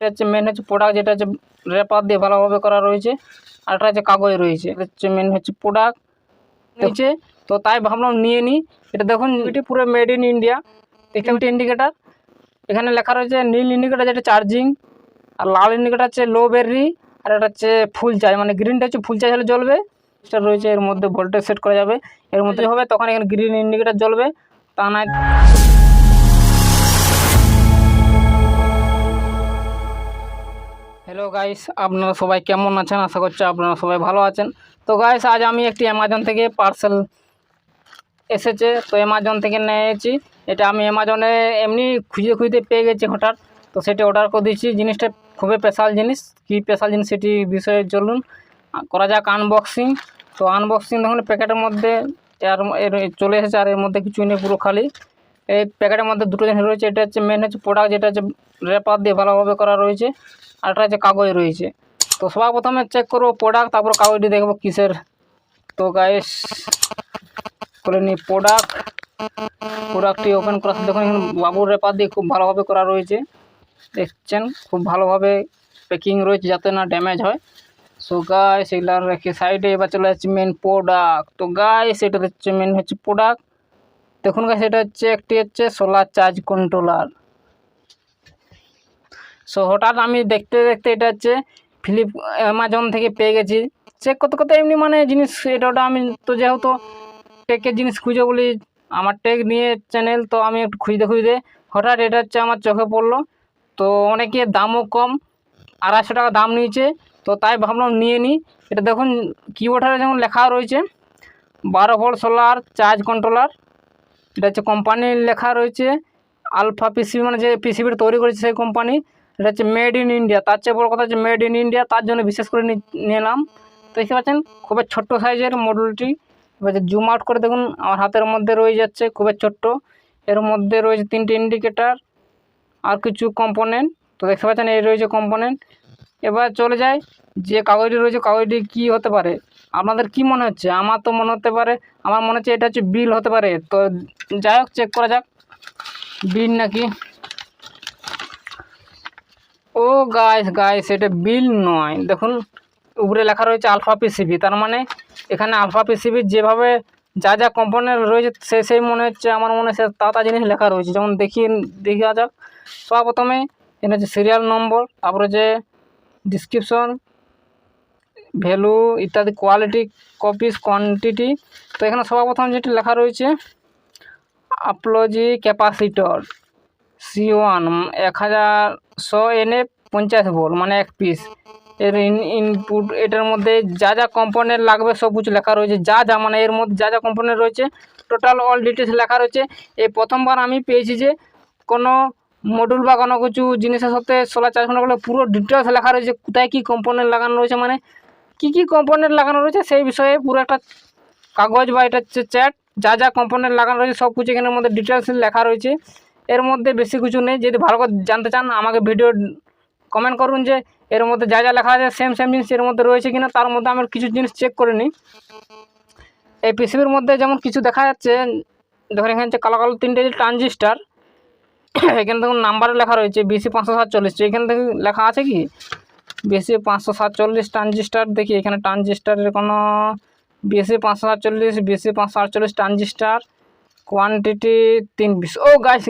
হচ্ছে মেন হচ্ছে প্রোডাক্ট, যেটা হচ্ছে রেপার দিয়ে ভালোভাবে করা রয়েছে, আর এটা হচ্ছে কাগজ রয়েছে। এটা হচ্ছে মেন হচ্ছে প্রোডাক্ট নিচে, তো তাই ভাবলাম নিয়ে নিই। এটা দেখুন, এটি পুরো মেড ইন ইন্ডিয়া। দেখতে ইন্ডিকেটার এখানে লেখা রয়েছে, নীল ইন্ডিকেটার যেটা চার্জিং, আর লাল ইন্ডিকেটার হচ্ছে লো ব্যাটারি, আর এটা হচ্ছে ফুল চার্জ, মানে গ্রিনটা হচ্ছে ফুল চার্জ হলে জ্বলবে। এটা রয়েছে এর মধ্যে ভোল্টেজ সেট করা যাবে, এর মধ্যে হবে তখন এখানে গ্রিন ইন্ডিকেটার জ্বলবে, তা নয়। হ্যালো গাইস, আপনারা সবাই কেমন আছেন? আশা করছি আপনারা সবাই ভালো আছেন। তো গাইস, আজ আমি একটি অ্যামাজন থেকে পার্সেল এসেছে, তো অ্যামাজন থেকে নিয়েছি। এটা আমি অ্যামাজনে এমনি খুঁজতে পেয়ে গেছি হঠাৎ, তো সেটা অর্ডার করে দিয়েছি। জিনিসটা খুবই স্পেশাল জিনিস। কী স্পেশাল জিনিস সেটি বিষয়ে চলুন করা যাক আনবক্সিং। তো আনবক্সিং দেখুন, প্যাকেটের মধ্যে এর চলে এসেছে, আর এর মধ্যে কিছু নেই, পুরো খালি। এই প্যাকেটের মধ্যে দুটো জিনিস রয়েছে। এটা হচ্ছে মেন হচ্ছে প্রোডাক্ট, যেটা হচ্ছে রেপার দিয়ে ভালোভাবে করা রয়েছে, আর এটা হচ্ছে কাগজ রয়েছে। তো সবার প্রথমে চেক করবো প্রোডাক্ট, তারপর কাগজটি দেখবো কিসের। তো গাইস করে নিই প্রোডাক্টটি ওপেন করার সাথে দেখুন, বাবুর রেপার দিয়ে খুব ভালোভাবে করা রয়েছে। দেখছেন খুব ভালোভাবে প্যাকিং রয়েছে যাতে না ড্যামেজ হয়। সো গাইস এগুলো রেখে সাইডে, এবার চলে যাচ্ছে মেন প্রোডাক্ট। তো গাইস এটা হচ্ছে মেন হচ্ছে প্রোডাক্ট। দেখুন গাইস, এটা হচ্ছে একটি হচ্ছে সোলার চার্জ কন্ট্রোলার। সো হঠাৎ আমি দেখতে দেখতে এটা হচ্ছে অ্যামাজন থেকে পেয়ে গেছি। চেক করতে করতে এমনি মানে জিনিস এটা ওটা, আমি তো যেহেতু টেকের জিনিস খুঁজে বলি, আমার টেক নিয়ে চ্যানেল, তো আমি একটু খুঁজতে হঠাৎ এটা হচ্ছে আমার চোখে পড়লো। তো অনেকে দামও কম, 250 টাকা দাম নিয়েছে, তো তাই ভাবলাম নিয়ে নিই। এটা দেখুন কিবোর্ডে যেমন লেখা রয়েছে 12 ভোল্ট সোলার চার্জ কন্ট্রোলার। এটা হচ্ছে কোম্পানির লেখা রয়েছে আলফা পিসিবি, মানে যে পিসিবির তৈরি করেছে সেই কোম্পানি। এটা হচ্ছে মেড ইন ইন্ডিয়া, তার চেয়ে বড় কথা হচ্ছে মেড ইন ইন্ডিয়া, তার জন্য বিশেষ করে নিলাম। তো দেখতে পাচ্ছেন খুবই ছোট্ট সাইজের মডেলটি। এবার জুম আউট করে দেখুন, আমার হাতের মধ্যে রয়ে যাচ্ছে খুবই ছোট্ট। এর মধ্যে রয়েছে 3টে ইন্ডিকেটার আর কিছু কম্পোনেন্ট। তো দেখতে পাচ্ছেন এই রয়েছে কম্পোনেন্ট। এবার চলে যায় যে কাগজটি রয়েছে, কাগজটি কী হতে পারে, আপনাদের কি মনে হচ্ছে? আমার তো মনে হতে পারে, আমার মনে হচ্ছে এটা হচ্ছে বিল হতে পারে। তো যাই হোক, চেক করা যাক বিল নাকি। ও গাইস এটা বিল নয়, দেখুন উপরে লেখা রয়েছে আলফা পিসিবি। তার মানে এখানে আলফা পিসিবির যেভাবে যা যা কম্পোনেন্ট রয়েছে সেই মনে হচ্ছে, আমার মনে হচ্ছে তা জিনিস লেখা রয়েছে। যেমন দেখা যাক। সবার প্রথমে এটা হচ্ছে সিরিয়াল নম্বর, তারপরে যে ডিসক্রিপশন, ভ্যালু ইত্যাদি, কোয়ালিটি, কপিস, কোয়ান্টিটি। তো এখানে সবার প্রথম যেটি লেখা রয়েছে আপলজি ক্যাপাসিটর C1 1100 NF 50 ভোল্ট, মানে 1 পিস। এর ইনপুট, এটার মধ্যে যা যা কম্পোনেন্ট লাগবে সব কিছু লেখা রয়েছে, যা মানে এর মধ্যে যা যা কম্পোনেন্ট রয়েছে টোটাল অল ডিটেলস লেখা রয়েছে। এই প্রথমবার আমি পেয়েছি যে কোনো মডিউল বা কোনো কিছু জিনিসের সাথে সোলার চার্জ করার পুরো ডিটেলস লেখা রয়েছে, কোথায় কী কম্পোনেন্ট লাগানো রয়েছে, মানে কী কম্পোনেন্ট লাগানো রয়েছে সেই বিষয়ে পুরো একটা কাগজ বা এটা হচ্ছে চ্যাট, যা যা কম্পোনেন্ট লাগানো রয়েছে সব কিছু এখানের মধ্যে ডিটেলস লেখা রয়েছে। এর মধ্যে বেশি কিছু নেই। যদি ভালো করে জানতে চান আমাকে ভিডিও কমেন্ট করুন যে এর মধ্যে যা যা লেখা আছে সেম জিনিস এর মধ্যে রয়েছে কিনা। তার মধ্যে আমি কিছু জিনিস চেক করে নিই। এই পিসিবির মধ্যে যেমন কিছু দেখা যাচ্ছে, দেখুন এখানে হচ্ছে কালো কালো 3টে ট্রানজিস্টার। এখানে দেখুন নাম্বারে লেখা রয়েছে BC 547। এখানে দেখুন লেখা আছে কি BC 547 ট্রানজিস্টার। দেখি এখানে ট্রানজিস্টারের কোনো BC 547 BC 548 transistor, quantity 3 piece. Oh guys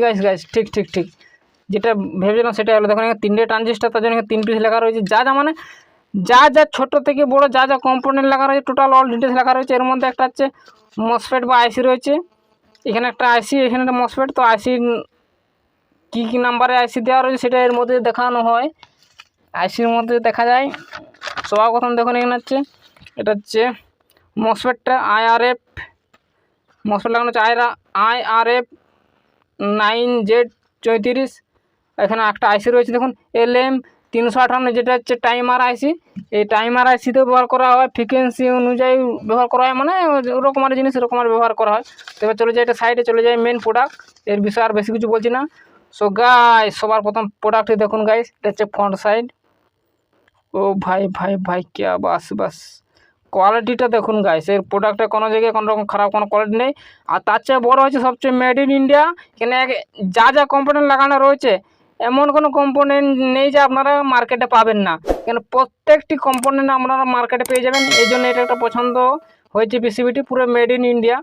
ঠিক যেটা ভেবেছিলাম সেটা হলো। দেখুন এখানে 3টে ট্রানজিস্টার, তার জন্য 3 পিস লেখা রয়েছে। যা মানে যা ছোটো থেকে বড়ো যা কম্পোনেন্ট লেখা রয়েছে টোটাল অল ডিটেলস লেখা রয়েছে। এর মধ্যে একটা হচ্ছে মসফেট বা আইসি রয়েছে, এখানে একটা আইসি, এখানে একটা মসফেট। তো আইসি কী নাম্বারে আইসি দেওয়া রয়েছে সেটা এর মধ্যে দেখানো হয়, আইসির মধ্যে দেখা যায়। সবার প্রথম দেখুন এখানে হচ্ছে এটা হচ্ছে মসফেটটা IRF মসফেট লাগানো হচ্ছে IRF 9Z34। এখানে একটা আইসি রয়েছে দেখুন LM358, যেটা হচ্ছে টাইমার আইসি। এই টাইমার আইসিতে ব্যবহার করা হয়, ফ্রিকোয়েন্সি অনুযায়ী ব্যবহার করা হয়, মানে ওরকমের জিনিস এরকমের ব্যবহার করা হয়। এবার চলে যায় এটা সাইডে, চলে যায় মেন প্রোডাক্ট। এর বিষয়ে আর বেশি কিছু বলছি না। সো গাইস সবার প্রথম প্রোডাক্টটি দেখুন গাইস, এটা হচ্ছে ফ্রন্ট সাইড। ও ভাই क्या বাস কোয়ালিটিটা দেখুন গাইস, এর প্রোডাক্টে কোনো জায়গায় কোনো রকম খারাপ কোনো কোয়ালিটি নেই। আর তার চেয়ে বড় হচ্ছে সবচেয়ে মেড ইন ইন্ডিয়া। এখানে যা কম্পোনেন্ট লাগানো রয়েছে এমন কোনো কম্পোনেন্ট নেই যে আপনারা মার্কেটে পাবেন না, কেন প্রত্যেকটি কম্পোনেন্ট আপনারা মার্কেটে পেয়ে যাবেন। এই জন্য এটা একটা পছন্দ হয়েছে পিসিবিটি, পুরো মেড ইন ইন্ডিয়া।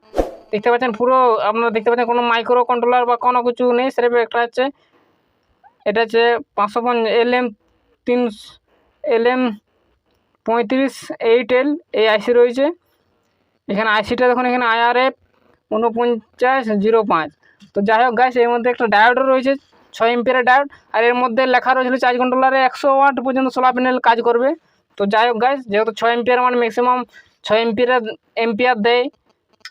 দেখতে পাচ্ছেন পুরো, আপনারা দেখতে পাচ্ছেন কোনো মাইক্রো কন্ট্রোলার বা কোনো কিছু নেই, সেটা একটা হচ্ছে, এটা হচ্ছে 550 LM35 এই আইসি রয়েছে। এখানে আইসিটা দেখুন, এখানে IRF 4905। তো যাই হোক গাইস, এর মধ্যে একটা ডায়োডও রয়েছে, 6 এম্পিয়ারের ডায়োড। আর এর মধ্যে লেখা রয়েছিল চার্জ কন্ট্রোলারে 100 ওয়াট পর্যন্ত সোলার প্যানেল কাজ করবে। তো যাই হোক গাইস, যেহেতু 6 এম্পিয়ার মানে ম্যাক্সিমাম 6 এম্পিয়ার দেয়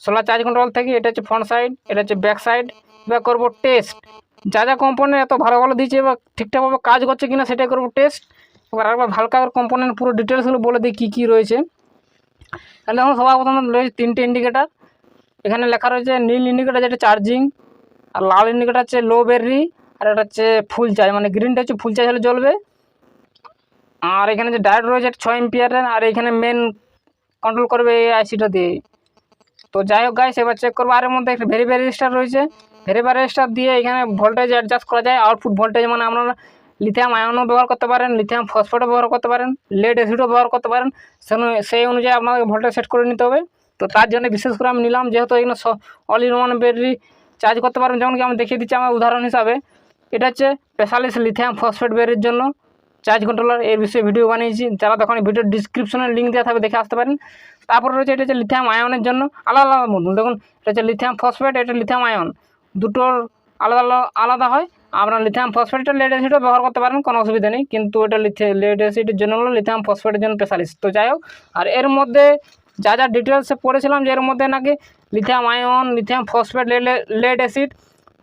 সোলার চার্জ কন্ট্রোলার থেকে। এটা হচ্ছে ফ্রন্ট সাইড, এটা হচ্ছে ব্যাক সাইড। এবার করবো টেস্ট, যা যা কম্পোনেন্ট এত ভালো ভালো দিয়েছে এবার ঠিকঠাকভাবে কাজ করছে কিনা সেটাই করবো টেস্ট। এবার আরেকবার হালকা কম্পোনেন্ট পুরো ডিটেলসগুলো বলে দিই কী কী রয়েছে। তাহলে দেখুন, সবার প্রথমে রয়েছে 3টে ইন্ডিকেটার। এখানে লেখা রয়েছে নীল ইন্ডিকেটার যেটা চার্জিং, আর লাল ইন্ডিকেটার হচ্ছে লো ব্যাটারি, আর এটা হচ্ছে ফুল চার্জ, মানে গ্রিনটা হচ্ছে ফুল চার্জ হলে জ্বলবে। আর এখানে যে ডায়োড রয়েছে 6 এম্পিয়ারের, আর এখানে মেন কন্ট্রোল করবে এই আইসিটা দিয়ে। তো যাই হোক গাইস, এবার চেক করবো। আর এর মধ্যে একটা ভেরিফাই রেজিস্টার রয়েছে, ভেরিফাই রেজিস্টার দিয়ে এখানে ভোল্টেজ অ্যাডজাস্ট করা যায়। আউটপুট ভোল্টেজ মানে আপনারা লিথিয়াম আয়নও ব্যবহার করতে পারেন, লিথিয়াম ফসফেটও ব্যবহার করতে পারেন, লেড অ্যাসিডও ব্যবহার করতে পারেন। সেই অনুযায়ী আপনাকে ভোল্টেজ সেট করে নিতে হবে। তো তার জন্য বিশেষ করে আমি নিলাম, যেহেতু এখানে all in one battery charge করতে পারবেন। যেমন কি আমি দেখিয়ে দিচ্ছি আমার উদাহরণ হিসাবে, এটা হচ্ছে স্পেশালিস্ট লিথিয়াম ফসফেট ব্যাটারির জন্য চার্জ কন্ট্রোলার, এর বিষয়ে ভিডিও বানিয়েছি, যারা তখন ভিডিওর ডিসক্রিপশনে লিঙ্ক দেওয়া থাকবে, দেখে আসতে পারেন। তারপরে রয়েছে এটা হচ্ছে লিথিয়াম আয়নের জন্য আলাদা আলাদা মডেল। দেখুন, এটা হচ্ছে লিথিয়াম ফসফেট, এটা লিথিয়াম আয়ন, দুটোর আলাদা আলাদা হয়। আপনার লিথিয়াম ফসফেটটা লেড অ্যাসিডও ব্যবহার করতে পারেন, কোনো অসুবিধা নেই, কিন্তু এটা লেড অ্যাসিডের জন্য হলো, লিথিয়াম ফসফেটের জন্য স্পেশালিস্ট। তো যাই হোক, আর এর মধ্যে যা যা ডিটেলসে পড়েছিলাম যে এর মধ্যে নাকি lithium ion, lithium phosphate, lead acid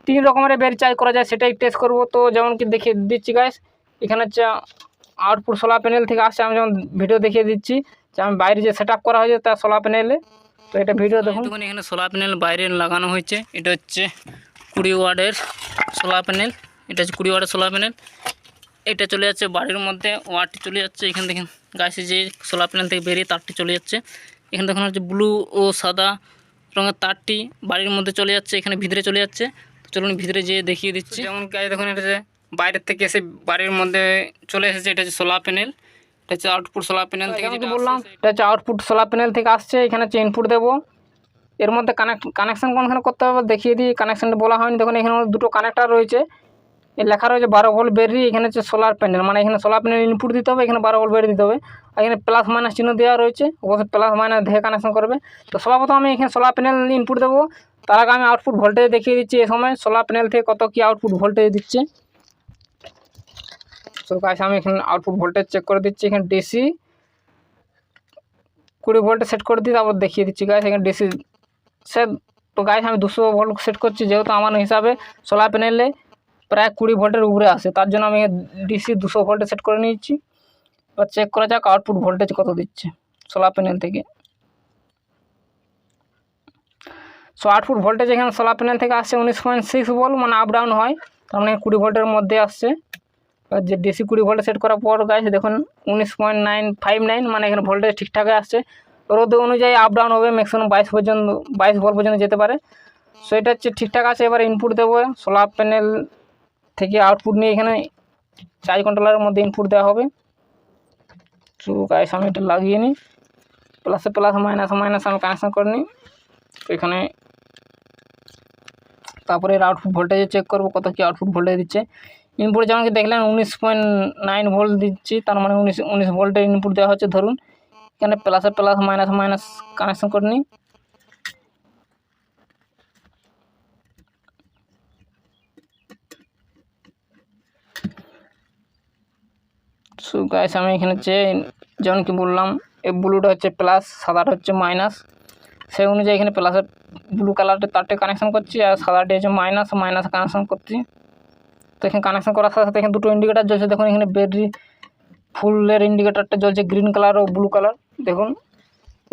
3 রকমের ব্যাটারি চার্জ করা যায়, সেটাই টেস্ট করব। তো যেমন কি দেখিয়ে দিচ্ছি গাইস, এখানে হচ্ছে আউটপুট সোলার প্যানেল থেকে আসছে, আমি যেমন ভিডিও দেখিয়ে দিচ্ছি যে আমি বাইরে যে সেট করা হয়েছে তার সোলার প্যানেলে। তো এটা ভিডিও দেখুন, এখানে সোলার প্যানেল বাইরে লাগানো হয়েছে। এটা হচ্ছে 20 ওয়াটের সোলার প্যানেল, এটা হচ্ছে 20 ওয়াটের সোলার প্যানেল। এটা চলে যাচ্ছে বাড়ির মধ্যে, ওয়াটটি চলে যাচ্ছে এখানে দেখেন গাছে যে সোলার প্যানেল থেকে বেরিয়ে তারটি চলে যাচ্ছে। এখানে দেখুন হচ্ছে ব্লু ও সাদা রঙের তারটি বাড়ির মধ্যে চলে যাচ্ছে, এখানে ভিতরে চলে যাচ্ছে। তো চলুন ভিতরে যেয়ে দেখিয়ে দিচ্ছি। যেমন গাছ দেখুন, এটা যে বাইরের থেকে এসে বাড়ির মধ্যে চলে এসেছে, এটা হচ্ছে সোলার প্যানেল, এটা হচ্ছে আউটপুট সোলার প্যানেল থেকে, যেটা বললাম এটা হচ্ছে আউটপুট সোলার প্যানেল থেকে আসছে। এখানে হচ্ছে ইনপুট দেবো, এর মধ্যে কানেকশান কোনখানে করতে হবে দেখিয়ে দিই। কানেকশানটা বলা হয়নি, দেখুন এখানে দুটো কানেক্টার রয়েছে, এই লেখা রয়েছে 12 ভোল্ট ব্যাটারি। এখানে হচ্ছে সোলার প্যানেল, মানে এখানে সোলার প্যানেল ইনপুট দিতে হবে, এখানে 12 ভোল্ট ব্যাটারি দিতে হবে। আর এখানে প্লাস মাইনাস চিহ্ন দেওয়া রয়েছে, অবশ্যই প্লাস মাইনাস দেখে কানেকশন করবে। তো সর্বপ্রথম আমি এখানে সোলার প্যানেল ইনপুট দেবো, তার আগে আমি আউটপুট ভোল্টেজ দেখিয়ে দিচ্ছি। এই সময় সোলার প্যানেল থেকে কত কী আউটপুট ভোল্টেজ দিচ্ছে। তো গাইস, আমি এখানে আউটপুট ভোল্টেজ চেক করে দিচ্ছি। এখানে ডিসি 20 ভোল্টে সেট করে দিই, তারপর দেখিয়ে দিচ্ছি গাইস এখানে ডিসি সেট। তো গাইস, আমি 200 ভোল্ট সেট করছি, যেহেতু আমার হিসাবে সোলার প্যানেলে প্রায় 20 ভোল্টের উপরে আসে, তার জন্য আমি ডিসি 200 ভোল্টে সেট করে নিয়েছি। এবার চেক করা যাক আউটপুট ভোল্টেজ কত দিচ্ছে সোলার প্যানেল থেকে। সো আউটপুট ভোল্টেজ এখানে সোলার প্যানেল থেকে আসছে 19.6 ভোল্ট, মানে আপ ডাউন হয়, তার মানে 20 ভোল্টের মধ্যে আসছে। এবার যে ডিসি 20 ভোল্টে সেট করার পর গাইস দেখুন 19.959, মানে এখানে ভোল্টেজ ঠিকঠাকই আসছে। রোদ অনুযায়ী আপ ডাউন হবে, ম্যাক্সিমাম 22 ভোল্ট পর্যন্ত যেতে পারে। সো এটা হচ্ছে ঠিকঠাক আছে। এবার ইনপুট দেবো, সোলার প্যানেল থেকে আউটপুট নিয়ে এখানে চার্জ কন্ট্রোলারের মধ্যে ইনপুট দেওয়া হবে। তো গাইস, আমি এটা লাগিয়ে নিই, প্লাসে প্লাস মাইনাস মাইনাস আমি কানেকশন করে নিই। তো এখানে তারপরে এর আউটপুট ভোল্টেজ চেক করবো কত কী আউটপুট ভোল্টেজ দিচ্ছে। ইনপুট যেমন কি দেখলেন 19.9 ভোল্ট দিচ্ছি, তার মানে 19 ভোল্টের ইনপুট দেওয়া হচ্ছে। ধরুন এখানে প্লাসে প্লাস মাইনাস মাইনাস কানেকশন করে নিই। সো গাইস, আমি এখানে হচ্ছে যেমন কি বললাম, এই ব্লুটা হচ্ছে প্লাস, সাদাটা হচ্ছে মাইনাস, সেই অনুযায়ী এখানে প্লাসের ব্লু কালারটা তারটা কানেকশন করছি, আর সাদাটি হচ্ছে মাইনাস মাইনাস কানেকশন করছি। তো এখানে কানেকশন করার সাথে সাথে এখানে দুটো ইন্ডিকেটার জ্বলছে। দেখুন এখানে ব্যাটারি ফুলের ইন্ডিকেটারটা জ্বলছে গ্রিন কালার ও ব্লু কালার। দেখুন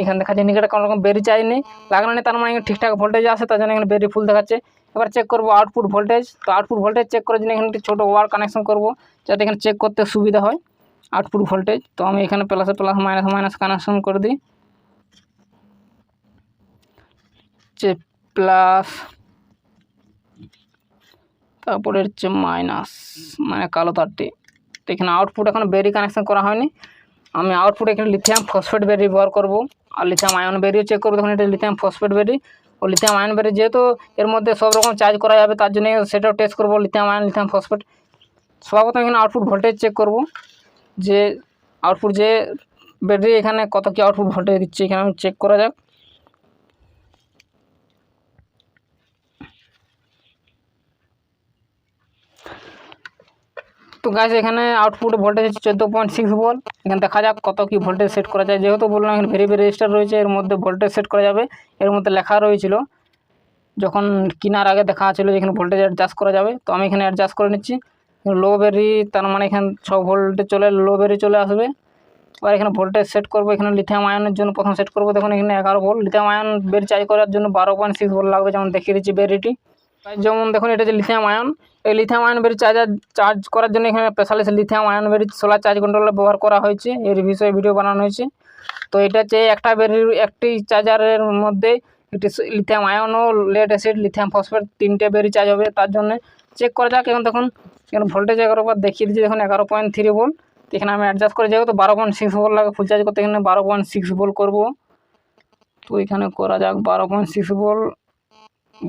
এখানে দেখাচ্ছে ইন্ডিকেটার কোনো রকম ব্যাটারি চার্জ নেই, লাগানো নেই, তার মানে এখানে ঠিকঠাক ভোল্টেজ আসে, তার জন্য এখানে ব্যাটারি ফুল দেখাচ্ছে। এবার চেক করবো আউটপুট ভোল্টেজ। তো আউটপুট ভোল্টেজ চেক করার জন্য এখানে একটি ছোটো ওয়ার কানেকশন করবো, যাতে এখানে চেক করতে সুবিধা হয় আউটপুট ভোল্টেজ। তো আমি এখানে প্লাসে প্লাস মাইনাস মাইনাস কানেকশন করে দিই। যে প্লাস তারপরে হচ্ছে মাইনাস, মানে কালো তারটি। তো এখানে আউটপুট এখন ব্যাটারি কানেকশন করা হয়নি, আমি আউটপুট এখানে লিথিয়াম ফসফেট ব্যাটারি ব্যবহার করবো, আর লিথিয়াম আয়ন ব্যাটারিও চেক করবো। তখন এটা লিথিয়াম ফসফেট ব্যাটারি ও লিথিয়াম আয়ন ব্যাটারি, যেহেতু এর মধ্যে সব রকম চার্জ করা যাবে তার জন্য সেটাও টেস্ট করবো, লিথিয়াম আয়ন লিথিয়াম ফসফেট। সর্বপ্রথম এখানে আউটপুট ভোল্টেজ চেক করব, যে আউটপুট যে ব্যাটারি এখানে কত কি আউটপুট ভোল্টেজ দিচ্ছে, এখানে আমি চেক করা যাক। তো গাইস এখানে আউটপুট ভোল্টেজ হচ্ছে 14.6 ভোল্ট। এখানে দেখা যাক কত কি ভোল্টেজ সেট করা যায়। যেহেতু বললাম এখানে ভেরিয়েবল রেজিস্টার রয়েছে, এর মধ্যে ভোল্টেজ সেট করা যাবে। এর মধ্যে লেখা রয়েছিল যখন কেনার আগে দেখা ছিল যে এখানে ভোল্টেজ অ্যাডজাস্ট করা যাবে। তো আমি এখানে অ্যাডজাস্ট করে নিচ্ছি। লো বেরি, তার মানে এখানে 6 ভোল্টে চলে, লো বেরি চলে আসবে। আর এখানে ভোল্টেজ সেট করবো, এখানে লিথিয়াম আয়নের জন্য প্রথম সেট করবো। দেখুন এখানে 11 ভোল্ট, লিথিয়াম আয়ন বেরি চার্জ করার জন্য 12.6 ভোল্ট লাগবে, যেমন দেখিয়ে দিচ্ছি বেরিটি। যেমন দেখুন এটা যে লিথিয়াম আয়ন, এই লিথিয়াম আয়ন বেরি চার্জ করার জন্য এখানে স্পেশালিস্ট লিথিয়াম আয়ন বেরি সোলার চার্জ কন্ট্রোলার ব্যবহার করা হয়েছে, এর বিষয়ে ভিডিও বানানো হয়েছে। তো এটা হচ্ছে একটা বেরির একটি চার্জারের মধ্যে একটি লিথিয়াম আয়ন ও লেড অ্যাসিড লিথিয়াম ফসফেট 3টে বেরি চার্জ হবে। তার জন্য চেক করা যাক। এখন দেখুন এখানে ভোল্টেজ 11 দেখিয়ে দিচ্ছি, দেখুন 11.3 ভোল্ট। এখানে আমি অ্যাডজাস্ট করে, যেহেতু 12.6 ভোল্ট লাগে ফুল চার্জ করতে, এখানে 12.6 ভোল্ট করবো। তো এখানে করা যাক 12.6 ভোল্ট,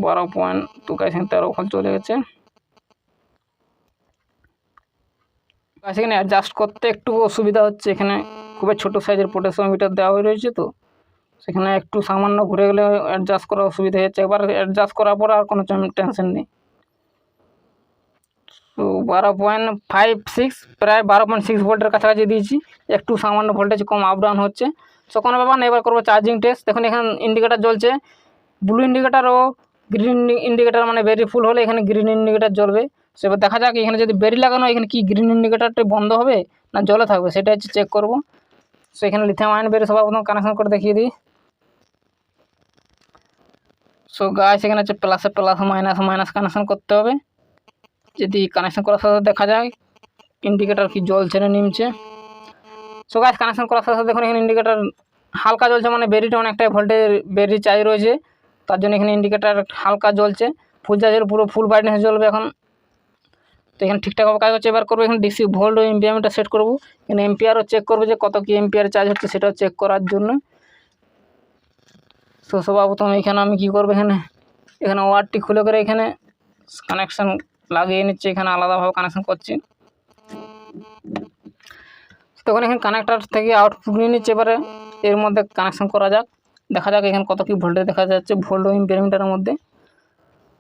12. তো এখানে 13 ভোল্ট চলে গেছে। এখানে অ্যাডজাস্ট করতে একটু অসুবিধা হচ্ছে, এখানে খুবই ছোটো সাইজের পোটেশিওমিটার দেওয়া হয়ে রয়েছে, তো সেখানে একটু সামান্য ঘুরে গেলে অ্যাডজাস্ট করা অসুবিধা হচ্ছে। একবার অ্যাডজাস্ট করার পর আর কোনো টেনশন নেই। তো 12.56, প্রায় 12.6 ভোল্টের কাছাকাছি দিয়েছি, একটু সামান্য ভোল্টেজ কম আপ ডাউন হচ্ছে। সো কোনো ব্যাপার না, এবার করবো চার্জিং টেস্ট। দেখুন এখানে ইন্ডিকেটার জ্বলছে, ব্লু ইন্ডিকেটার ও গ্রিন ইন্ডিকেটার, মানে বেরি ফুল হলে এখানে গ্রিন ইন্ডিকেটার জ্বলবে। সো এবার দেখা যাক এখানে যদি বেরি লাগানো, এখানে কি গ্রিন ইন্ডিকেটারটা বন্ধ হবে না জ্বলে থাকবে, সেটা হচ্ছে চেক করবো। সো এখানে লিথিয়াম আয়ন বেরি সবার প্রথম কানেকশন করে দেখিয়ে দিই। সো গাইস এখানে হচ্ছে প্লাসে প্লাস, মাইনাস মাইনাস কানেকশন করতে হবে। যদি কানেকশন করার সাথে দেখা যায় ইন্ডিকেটার কি জ্বলছে না নিমছে। সো গাইস কানেকশন করার সাথে দেখুন এখানে ইন্ডিকেটার হালকা জ্বলছে, মানে বেরিটা অনেকটাই ভোল্টেজ বেরি চার্জ রয়েছে, তার জন্য এখানে ইন্ডিকেটার হালকা জ্বলছে। ফুল চার্জের পুরো ফুল ব্রাইটনেস জ্বলবে এখন। তো এখানে ঠিকঠাকভাবে কাজ হচ্ছে। এবার করবো এখানে ডিসি ভোল্ট ও এম্পিয়ার মিটার সেট করবো। এখানে এম্পিয়ারও চেক করবো যে কত কি এম্পিয়ার চার্জ হচ্ছে, সেটাও চেক করার জন্য। তো সবার প্রথম এখানে আমি কী করবো, এখানে ওয়ারটি খুলে করে এখানে কানেকশান লাগিয়ে নিচ্ছি, এখানে আলাদাভাবে কানেকশান করছি। তখন এখানে কানেক্টার থেকে আউটপুট নিয়ে নিচ্ছে, এবারে এর মধ্যে কানেকশান করা যাক, দেখা যাক এখানে কত কি ভোল্টেজ দেখা যাচ্ছে ভোল্ট ও এম্পিয়ার মিটারের মধ্যে।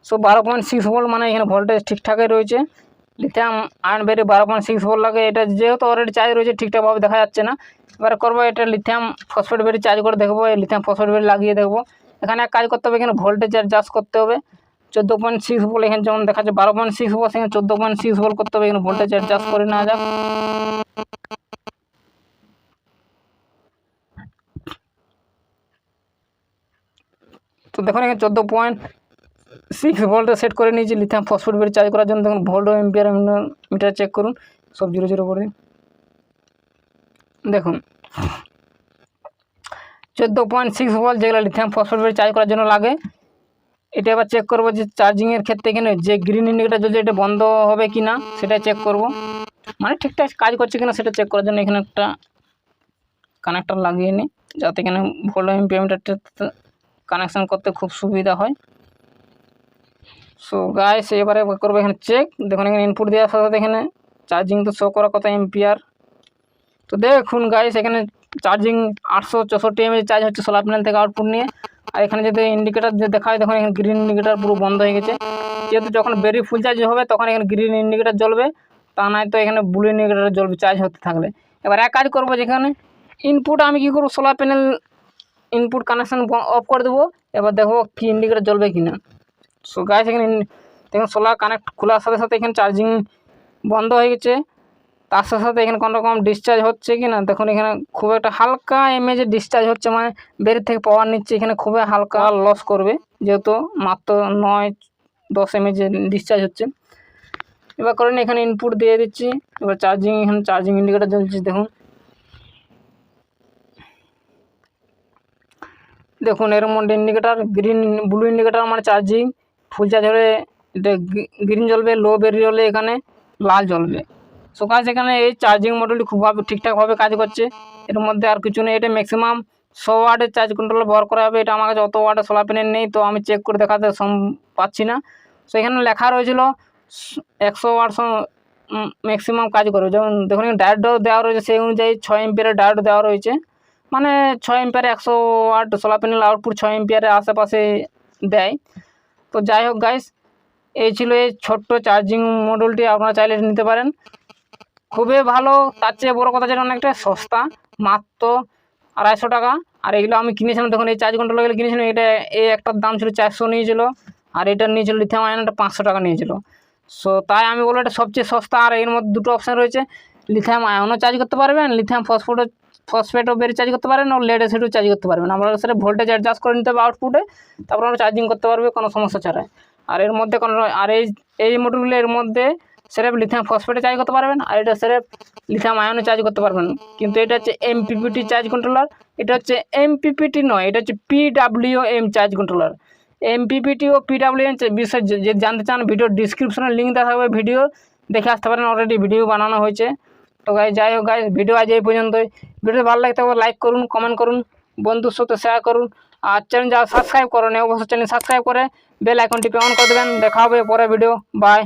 সো 12.6 ভোল্ট, মানে এখানে ভোল্টেজ ঠিকঠাকই রয়েছে। লিথিয়াম আয়ন বেরি 12.6 ভোল্ট লাগে, এটা যেহেতু অলরেডি চার্জ রয়েছে ঠিকঠাকভাবে দেখা যাচ্ছে না। এবারে করবো এটা লিথিয়াম ফসফেট বেরি চার্জ করে দেখবো, এই লিথিয়াম ফসফেট বেরি লাগিয়ে দেখবো। এখানে এক কাজ করতে হবে, এখানে ভোল্টেজ অ্যাডজাস্ট করতে হবে। 14.6 ভোল্ট, এখানে যেমন দেখাচ্ছে 12.6 ভোল্ট, এখানে 14.6 ভোল্ট করতে হবে। এখানে ভোল্টেজ অ্যাডজাস্ট করে নেওয়া যাক। তো দেখুন এখানে 14.6 ভোল্টে সেট করে নিয়েছি লিথিয়াম ফসফেট বেরি চার্জ করার জন্য। দেখুন ভোল্ট ও এম্পিয়ার মিটার চেক করুন, সব 0 করে দেখুন 14.6 ভোল্ট, যেগুলো লিথিয়াম ফসফেট বেরি চার্জ করার জন্য লাগে। এটা এবার চেক করবো যে চার্জিংয়ের ক্ষেত্রে এখানে যে গ্রিন ইন্ডিকেটার জ্বলছে এটা বন্ধ হবে কি না, সেটা চেক করব, মানে ঠিকঠাক কাজ করছে কিনা সেটা চেক করার জন্য এখানে একটা কানেক্টর লাগিয়ে নিই, যাতে এখানে ভোল্ট এম্পিয়ার মিটারটা কানেকশান করতে খুব সুবিধা হয়। সো গাইস এবারে করবো এখানে চেক। দেখুন এখানে ইনপুট দেওয়ার সাথে সাথে এখানে চার্জিং তো শো করা কত এম্পিয়ার। তো দেখুন গাইস এখানে চার্জিং 864 mAh চার্জ হচ্ছে সোলার প্যানেল থেকে আউটপুট নিয়ে। আর এখানে যদি ইন্ডিকেটার যে দেখায়, দেখুন এখানে গ্রিন ইন্ডিকেটার পুরো বন্ধ হয়ে গেছে। যেহেতু যখন বেরি ফুল চার্জ হবে তখন এখানে গ্রিন ইন্ডিকেটার জ্বলবে, তা নয় তো এখানে ব্লু ইন্ডিকেটার জ্বলবে চার্জ হতে থাকলে। এবার এক কাজ করবো, যেখানে ইনপুট আমি কী করবো, solar panel input connection of করে দেবো। এবার দেখো কি ইন্ডিকেটার জ্বলবে কি না। সো গাইস এখানে দেখুন সোলার কানেক্ট খোলার সাথে সাথে এখানে চার্জিং বন্ধ হয়ে গেছে। তার সাথে সাথে এখানে কোনো রকম ডিসচার্জ হচ্ছে কি না দেখুন, এখানে খুব একটা হালকা এমএজে ডিসচার্জ হচ্ছে, মানে বের থেকে পাওয়ার নিচ্ছে, এখানে খুবই হালকা লস করবে, যেহেতু মাত্র 9-10 এমএজে ডিসচার্জ হচ্ছে। এবার করেন এখানে ইনপুট দিয়ে দিচ্ছি। এবার চার্জিং, এখানে চার্জিং ইন্ডিকেটার জ্বলছে, দেখুন এর মধ্যে ইন্ডিকেটার ব্লু ইন্ডিকেটার মানে চার্জিং ফুল চার্জ হলে এটা গ্রিন জ্বলবে, লো বেরিয়ে হলে এখানে লাল জ্বলবে। সো গাইস এখানে এই চার্জিং মডেলটি খুবভাবে ঠিকঠাকভাবে কাজ করছে, এর মধ্যে আর কিছু নেই। এটা ম্যাক্সিমাম 100 ওয়াটের চার্জ কন্ট্রোলার ব্যবহার করা হবে। এটা আমার কাছে অত ওয়াটের সোলার প্যানেল নেই, তো আমি চেক করে দেখাতে পাচ্ছি না। সো এখানে লেখা রয়েছিল 100 ওয়াট ম্যাক্সিমাম কাজ করবে। যেমন দেখুন ডায়োডও দেওয়া রয়েছে, সেই অনুযায়ী 6 এম্পিয়ারের ডায়োড দেওয়া রয়েছে, মানে 6 এম্পিয়ারে 100 ওয়াট সোলার প্যানেল আউটপুট 6 এম্পিয়ারের আশেপাশে দেয়। তো যাই হোক গাইস, এই ছিল এই ছোট্ট চার্জিং মডেলটি, আপনারা চাইলে নিতে পারেন, খুবই ভালো। তার চেয়ে বড় কথা যেটা অনেকটা সস্তা, মাত্র 250 টাকা। আর এগুলো আমি কিনেছিলাম, দেখুন এই চার্জ কন্ট্রোলারগুলো কিনেছিলাম, এটা এই একটার দাম ছিল 400 নিয়েছিল, আর এটার নিয়েছিল লিথিয়াম আয়নটা 500 টাকা নিয়েছিল। সো তাই আমি বলবো এটা সবচেয়ে সস্তা। আর এর মধ্যে দুটো অপশান রয়েছে, লিথিয়াম আয়নও চার্জ করতে পারবেন, লিথিয়াম ফসফেটও বেরিয়ে চার্জ করতে পারেন, ও লেড অ্যাসিডও চার্জ করতে পারবেন। আমরা সেটা ভোল্টেজ অ্যাডজাস্ট করে নিতে হবে আউটপুটে, তারপর আমরা চার্জিং করতে পারবে কোনো সমস্যা ছাড়াই। আর এর মধ্যে কোনো আর এই মডেলগুলো এর মধ্যে সেরেফ লিথিয়াম ফসফেটে চার্জ করতে পারবেন, আর এটা সেরেফ লিথিয়াম আয়নে চার্জ করতে পারবেন। কিন্তু এটা হচ্ছে এমপিপিটি চার্জ কন্ট্রোলার, এটা হচ্ছে এমপিপিটি নয়, এটা হচ্ছে পিডাব্লিউএম চার্জ কন্ট্রোলার। এমপিপিটি ও পিডাব্লিউএম বিষয়ে যে জানতে চান, ভিডিও ডিসক্রিপশনে লিঙ্ক দেওয়া থাকবে, ভিডিও দেখে আসতে পারেন, অলরেডি ভিডিও বানানো হয়েছে। তো গাইস যাই হোক গাইস, ভিডিও আজ এই পর্যন্তই। ভিডিও ভালো লাগতে হবে লাইক করুন, কমেন্ট করুন, বন্ধুর সাথে শেয়ার করুন, আর চ্যানেল যারা সাবস্ক্রাইব করেন অবশ্যই চ্যানেল সাবস্ক্রাইব করে বেল আইকনটি অন করে দেবেন। দেখা হবে পরে ভিডিও, বাই।